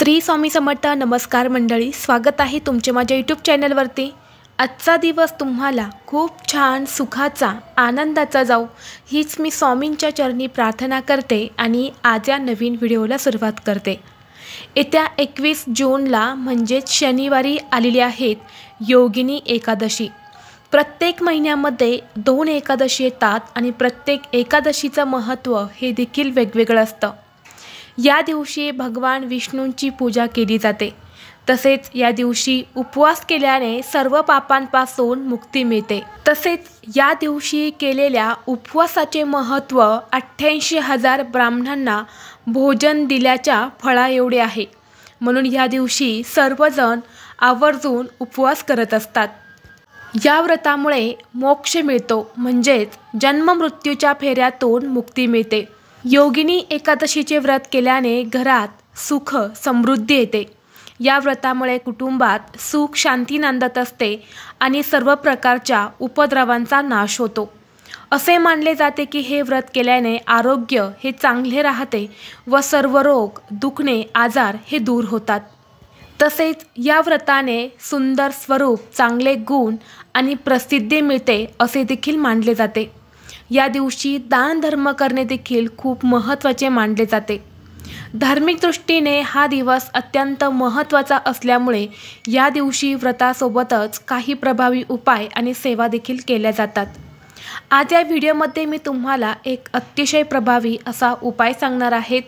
श्री स्वामी समर्थ। नमस्कार मंडळी, स्वागत आहे तुमचे माझ्या यूट्यूब चॅनलवरती। आजचा दिवस तुम्हाला खूप छान सुखाचा आनंदाचा जाऊ हीच मी स्वामींच्या चरणी प्रार्थना करते आणि आज या नवीन व्हिडिओला सुरुवात करते। येत्या 21 जूनला म्हणजेच शनिवारी आलेली आहेत योगिनी एकादशी। प्रत्येक महिन्यामध्ये 2 एकादशी येतात आणि प्रत्येक एकादशीचं महत्त्व हे देखील वेगवेगळं असतं। या दिवशी भगवान विष्णूंची पूजा केली जाते। तसेच या दिवशी उपवास केल्याने सर्व पापांपासून मुक्ती मिळते। तसेच या दिवशी केलेल्या उपवासाचे महत्त्व 88,000 ब्राह्मणांना भोजन दिल्याच्या फळा एवढे आहे। म्हणून या दिवशी सर्वजण आवर्जून उपवास करत असतात। या व्रतामुळे मोक्ष मिळतो, म्हणजेच जन्म मृत्यूच्या फेऱ्यातून मुक्ती मिळते। योगिनी एकादशीचे व्रत केल्याने घरात सुख समृद्धी येते। या व्रतामुळे कुटुंबात सुख शांती नांदत असते आणि सर्व प्रकारच्या उपद्रवांचा नाश होतो। असे मानले जाते की हे व्रत केल्याने आरोग्य हे चांगले राहते व सर्व रोग दुखणे आजार हे दूर होतात। तसेच या व्रताने सुंदर स्वरूप, चांगले गुण आणि प्रसिद्धी मिळते असे देखील मानले जाते। या दिवशी दान धर्म करणे देखील खूप महत्त्वाचे मानले जाते। धार्मिक दृष्टीने हा दिवस अत्यंत महत्त्वाचा असल्यामुळे या दिवशी व्रतासोबतच काही प्रभावी उपाय आणि सेवा देखील केल्या जातात। आज या व्हिडिओमध्ये मी तुम्हाला एक अतिशय प्रभावी असा उपाय सांगणार आहे।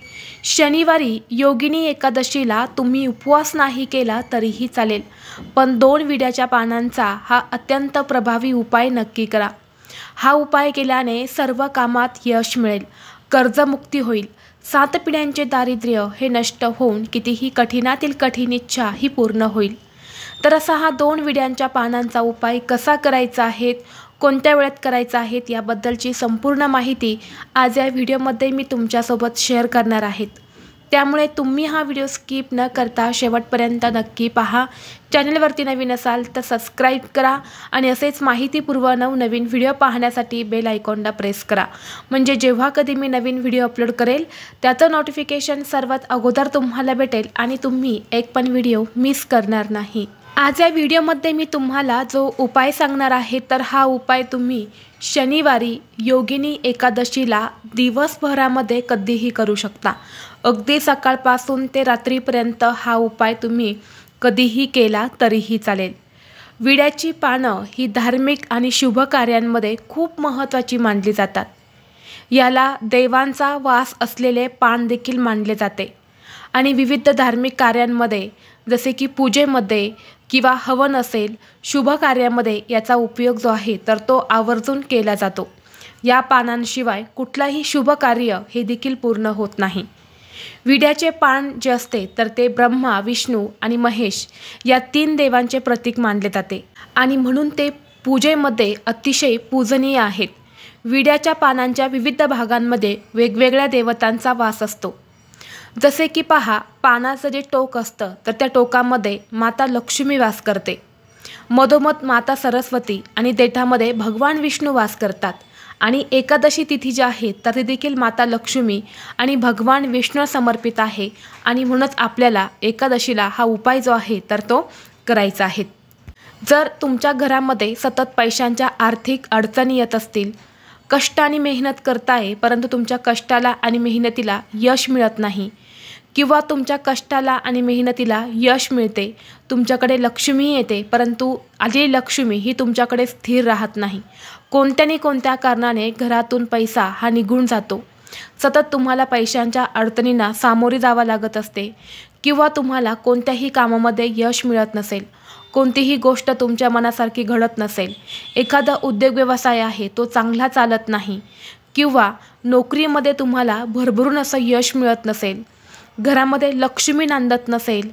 शनिवारी योगिनी एकादशीला तुम्ही उपवास नाही केला तरीही चालेल, पण 2 विड्याच्या पानांचा हा अत्यंत प्रभावी उपाय नक्की करा। हा उपाय केल्याने सर्व कामात यश मिळेल, कर्जमुक्ती होईल, 7 पिढ्यांचे दारिद्र्य हे नष्ट होऊन कितीही कठीणातील कठीण इच्छा ही पूर्ण होईल। तर असा हा 2 विड्यांच्या पानांचा उपाय कसा करायचा आहे, कोणत्या वेळेत करायचा आहे याबद्दलची संपूर्ण माहिती आज या व्हिडिओमध्ये मी तुमच्यासोबत शेअर करणार आहे। त्यामुळे तुम्ही हा व्हिडिओ स्किप न करता शेवटपर्यंत नक्की पहा। चॅनलवरती नवीन असाल तर सबस्क्राईब करा आणि असेच माहितीपूर्व नवनवीन व्हिडिओ पाहण्यासाठी बेल आयकॉनला प्रेस करा, म्हणजे जेव्हा कधी मी नवीन व्हिडिओ अपलोड करेल त्याचं नोटिफिकेशन सर्वात अगोदर तुम्हाला भेटेल आणि तुम्ही एक पण व्हिडिओ मिस करणार नाही। आज या व्हिडिओमध्ये मी तुम्हाला जो उपाय सांगणार आहे तर हा उपाय तुम्ही शनिवारी योगिनी एकादशीला दिवसभरामध्ये कधीही करू शकता। अगदी सकाळपासून ते रात्रीपर्यंत हा उपाय तुम्ही कधीही केला तरीही चालेल। विड्याची पानं ही धार्मिक आणि शुभ कार्यांमध्ये खूप महत्त्वाची मानली जातात। याला देवांचा वास असलेले पान देखील मानले जाते आणि विविध धार्मिक कार्यांमध्ये जसे की पूजेमध्ये किंवा हवन असेल, शुभ कार्यामध्ये याचा उपयोग जो आहे तर तो आवर्जून केला जातो। या पानांशिवाय कुठलाही शुभ कार्य हे देखील पूर्ण होत नाही। विड्याचे पान जे असते तर ते ब्रह्मा, विष्णू आणि महेश या 3 देवांचे प्रतीक मानले जाते आणि म्हणून ते पूजेमध्ये अतिशय पूजनीय आहेत। विड्याच्या पानांच्या विविध भागांमध्ये वेगवेगळ्या देवतांचा वास असतो। जसे की पहा, पानाचं जे टोक असतं तर त्या टोकामध्ये माता लक्ष्मी वास करते, मधोमध माता सरस्वती आणि देठामध्ये भगवान विष्णू वास करतात। आणि एकादशी तिथी जी आहे तर ती देखील माता लक्ष्मी आणि भगवान विष्णू समर्पित आहे आणि म्हणूनच आपल्याला एकादशीला हा उपाय जो आहे तर तो करायचा आहे। जर तुमच्या घरामध्ये सतत पैशांच्या आर्थिक अडचणी येत असतील, कष्ट आणि मेहनत करताय परंतु तुमच्या कष्टाला आणि मेहनतीला यश मिळत नाही, किंवा तुमच्या कष्टाला आणि मेहनतीला यश मिळते, तुमच्याकडे लक्ष्मी येते परंतु आलेली लक्ष्मी ही तुमच्याकडे स्थिर राहत नाही, कोणत्या कारणाने घरातून पैसा हा निघून जातो, सतत तुम्हाला पैशांच्या अडचणींना सामोरे जावं लागत असते, किंवा तुम्हाला कोणत्याही कामामध्ये यश मिळत नसेल, कोणतीही गोष्ट तुमच्या मनासारखी घडत नसेल, एखादा उद्योग व्यवसाय आहे तो चांगला चालत नाही, किंवा नोकरीमध्ये तुम्हाला भरभरून असं यश मिळत नसेल, घरामध्ये लक्ष्मी नांदत नसेल,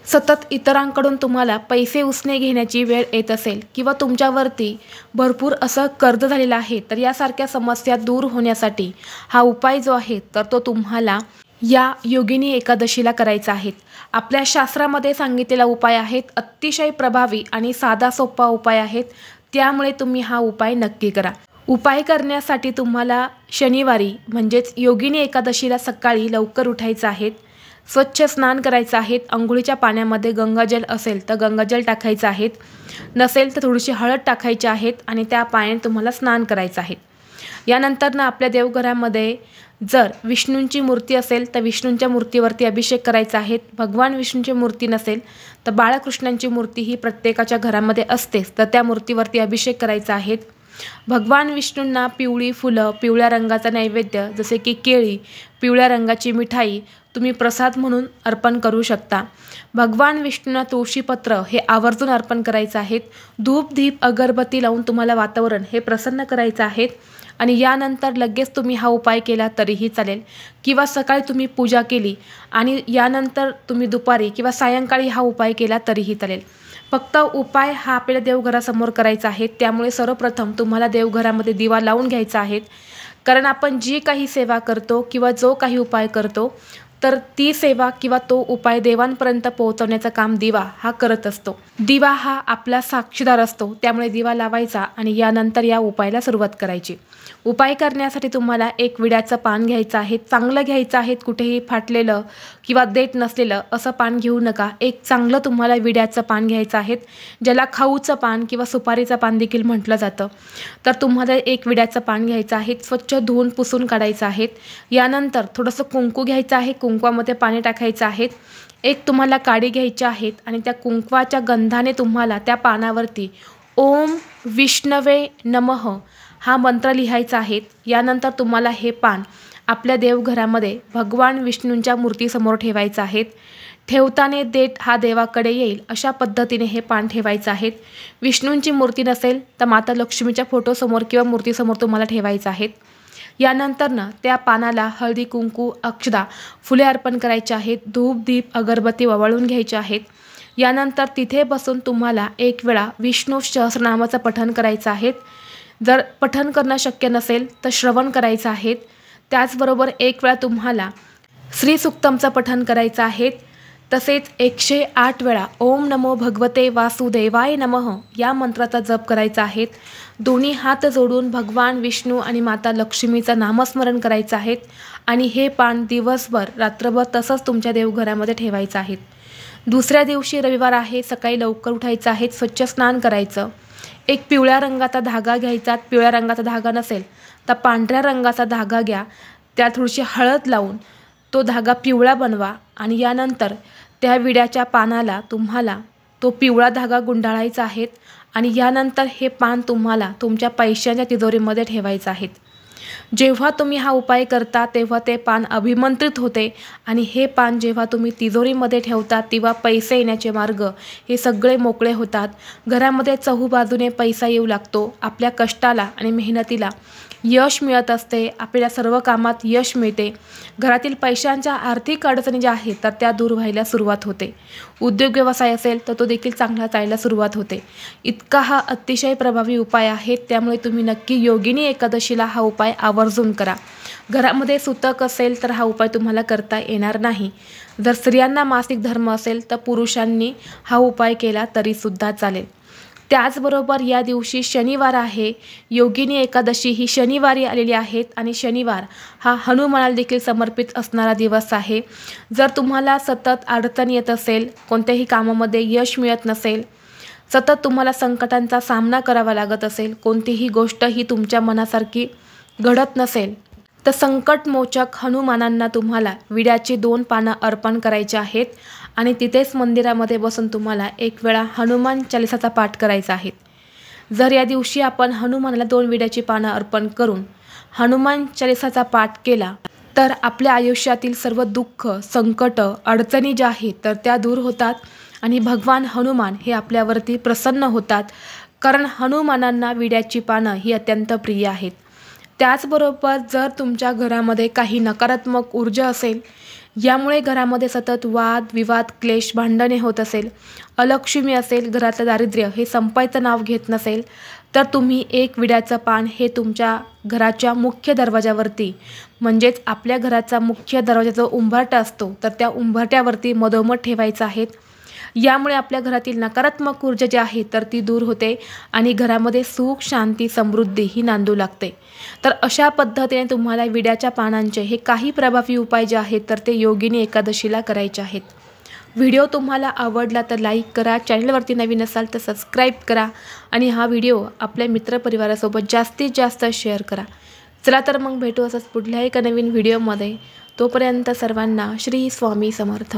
सतत इतरांकडून तुम्हाला पैसे उसने घेण्याची वेळ येत असेल, किंवा तुमच्यावरती भरपूर असं कर्ज झालेलं आहे, तर यासारख्या समस्या दूर होण्यासाठी हा उपाय जो आहे तर तो तुम्हाला या योगिनी एकादशीला करायचा आहे। आपल्या शास्त्रामध्ये सांगितलेला उपाय आहेत, अतिशय प्रभावी आणि साधा सोपा उपाय आहेत, त्यामुळे तुम्ही हा उपाय नक्की करा। उपाय करण्यासाठी तुम्हाला शनिवारी म्हणजेच योगिनी एकादशीला सकाळी लवकर उठायचं आहे। स्वच्छ स्नान करायचं आहे। अंघोळीच्या पाण्यामध्ये गंगाजल असेल तर गंगाजल टाकायचं आहे, नसेल तर थोडीशी हळद टाकायची आहे आणि त्या पाण्याने तुम्हाला स्नान करायचं आहे। यानंतर ना आपल्या देवघरामध्ये जर विष्णूंची मूर्ती असेल तर विष्णूंच्या मूर्तीवरती अभिषेक करायचा आहे। भगवान विष्णूंची मूर्ती नसेल तर बाळकृष्णांची मूर्ती ही प्रत्येकाच्या घरामध्ये असतेच, तर त्या मूर्तीवरती अभिषेक करायचा आहे। भगवान विष्णूंना पिवळी फुलं, पिवळ्या रंगाचा नैवेद्य जसे की केळी, पिवळ्या रंगाची मिठाई तुम्ही प्रसाद म्हणून अर्पण करू शकता। भगवान विष्णूंना तुळशीपत्र हे आवर्जून अर्पण करायचं आहे। धूप दीप अगरबत्ती लावून तुम्हाला वातावरण हे प्रसन्न करायचं आहे आणि यानंतर लगेच तुम्ही हा उपाय केला तरीही चालेल, किंवा सकाळी तुम्ही पूजा केली आणि यानंतर तुम्ही दुपारी किंवा सायंकाळी हा उपाय केला तरीही चालेल। फक्त उपाय हा आपल्या देवघरासमोर करायचा आहे, त्यामुळे सर्वप्रथम तुम्हाला देवघरामध्ये दिवा लावून घ्यायचा आहे। कारण आपण जी काही सेवा करतो किंवा जो काही उपाय करतो तर ती सेवा किंवा तो उपाय देवांपर्यंत पोहोचवण्याचं काम दिवा हा करत असतो। दिवा हा आपला साक्षीदार असतो, त्यामुळे दिवा लावायचा आणि यानंतर या उपायाला सुरुवात करायची। उपाय करण्यासाठी तुम्हाला एक विड्याचं पान घ्यायचं आहे, चांगलं घ्यायचं आहे, कुठेही फाटलेलं किंवा देठ नसलेलं असं पान घेऊ नका। एक चांगलं तुम्हाला विड्याचं पान घ्यायचं आहे, ज्याला खाऊचं पान किंवा सुपारीचं पान देखील म्हटलं जातं। तर तुम्हाला एक विड्याचं पान घ्यायचं आहे, स्वच्छ धुवून पुसून काढायचं आहे। यानंतर थोडंसं कुंकू घ्यायचं आहे, कुंकवामध्ये पाणी टाकायचं आहे। एक तुम्हाला काडी घ्यायची आहेत आणि त्या कुंकवाच्या गंधाने तुम्हाला त्या पानावरती ओम विष्णवे नमः हा मंत्र लिहायचा आहे। यानंतर तुम्हाला हे पान आपल्या देवघरामध्ये भगवान विष्णूंच्या मूर्तीसमोर ठेवायचं आहे। ठेवताना देठ हा देवाकडे येईल अशा पद्धतीने हे पान ठेवायचं आहे। विष्णूंची मूर्ती नसेल तर माता लक्ष्मीच्या फोटोसमोर किंवा मूर्तीसमोर तुम्हाला ठेवायचं आहे। यानंतर ना त्या पानाला हळदी कुंकू अक्षदा फुले अर्पण करायचे आहेत, धूप दीप अगरबत्ती ओवाळून घ्यायचे आहेत। यानंतर तिथे बसून तुम्हाला एक वेळा विष्णू सहस्रनामाचं पठण करायचं आहे। जर पठण करणं शक्य नसेल तर श्रवण करायचं आहे। त्याचबरोबर एक वेळा तुम्हाला श्री सुक्तमचं पठण करायचं आहे। तसेच 108 वेळा ओम नमो भगवते वासुदेवाय नमः या मंत्राचा जप करायचा आहे। दोन्ही हात जोडून भगवान विष्णू आणि माता लक्ष्मीचं नामस्मरण करायचं आहे आणि हे पान दिवसभर रात्रभर तसंच तुमच्या देवघरामध्ये ठेवायचं आहे। दुसऱ्या दिवशी रविवार आहे, सकाळी लवकर उठायचं आहे, स्वच्छ स्नान करायचं। एक पिवळ्या रंगाचा धागा घ्यायचा, पिवळ्या रंगाचा धागा नसेल तर पांढऱ्या रंगाचा धागा घ्या, त्यात थोडीशी हळद लावून तो धागा पिवळा बनवा आणि यानंतर त्या विड्याच्या पानाला तुम्हाला तो पिवळा धागा गुंडाळायचा आहे आणि यानंतर हे पान तुम्हाला तुमच्या पैशांच्या तिजोरीमध्ये ठेवायचं आहे। जेव्हा तुम्ही हा उपाय करता तेव्हा ते पान अभिमंत्रित होते आणि हे पान जेव्हा तुम्ही तिजोरीमध्ये ठेवता तेव्हा पैसे येण्याचे मार्ग हे सगळे मोकळे होतात। घरामध्ये चहूबाजूने पैसा येऊ लागतो, आपल्या कष्टाला आणि मेहनतीला यश मिळत असते, आपल्याला सर्व कामात यश मिळते। घरातील पैशांच्या आर्थिक अडचणी ज्या आहेत तर त्या दूर व्हायला सुरुवात होते। उद्योग व्यवसाय असेल तर तो देखील चांगला चालायला सुरुवात होते। इतका हा अतिशय प्रभावी उपाय आहे, त्यामुळे तुम्ही नक्की योगिनी एकादशीला हा उपाय आवर्जून करा। घरामध्ये सुतक असेल तर हा उपाय तुम्हाला करता येणार नाही। जर स्त्रियांना मासिक धर्म असेल तर पुरुषांनी हा उपाय केला तरीसुद्धा चालेल। त्याचबरोबर या दिवशी शनिवार आहे, योगिनी एकादशी ही शनिवारी आलेली आहेत आणि शनिवार हा हनुमानाला देखील समर्पित असणारा दिवस आहे। जर तुम्हाला सतत अडचण येत असेल, कोणत्याही कामामध्ये यश मिळत नसेल, सतत तुम्हाला संकटांचा सामना करावा लागत असेल, कोणतीही गोष्ट ही तुमच्या मनासारखी घडत नसेल तर संकटमोचक हनुमानांना तुम्हाला विड्याची 2 पानं अर्पण करायची आहेत आणि तिथेच मंदिरामध्ये बसून तुम्हाला एक वेळा हनुमान चालिसाचा पाठ करायचा आहे। जर या दिवशी आपण हनुमानाला 2 विड्याची पानं अर्पण करून हनुमान चालिसाचा पाठ केला तर आपल्या आयुष्यातील सर्व दुःख, संकट, अडचणी ज्या आहेत तर त्या दूर होतात आणि भगवान हनुमान हे आपल्यावरती प्रसन्न होतात, कारण हनुमानांना विड्याची पानं ही अत्यंत प्रिय आहेत। त्याचबरोबर जर तुमच्या घरामध्ये काही नकारात्मक ऊर्जा असेल, यामुळे घरामध्ये सतत वाद विवाद क्लेश भांडणे होत असेल, अलक्ष्मी असेल, घरातलं दारिद्र्य हे संपायचं नाव घेत नसेल तर तुम्ही एक विड्याचं पान हे तुमच्या घराच्या मुख्य दरवाजावरती, म्हणजेच आपल्या घराचा मुख्य दरवाजा जो उंबरठा असतो तर त्या उंबरठ्यावरती मधोमध ठेवायचं आहे। यामुळे आपल्या घरातील नकारात्मक ऊर्जा जी आहे तर ती दूर होते आणि घरामध्ये सुख, शांती, समृद्धी ही नांदू लागते। तर अशा पद्धतीने तुम्हाला विड्याच्या पानांचे हे काही प्रभावी उपाय जे आहेत तर ते योगिनी एकादशीला करायचे आहेत। व्हिडिओ तुम्हाला आवडला तर लाईक करा, चॅनलवरती नवीन असाल तर सबस्क्राईब करा आणि हा व्हिडिओ आपल्या मित्रपरिवारासोबत जास्तीत जास्त शेअर करा। चला तर मग भेटू असंच पुढल्या एका नवीन व्हिडिओमध्ये। तोपर्यंत सर्वांना श्री स्वामी समर्थ।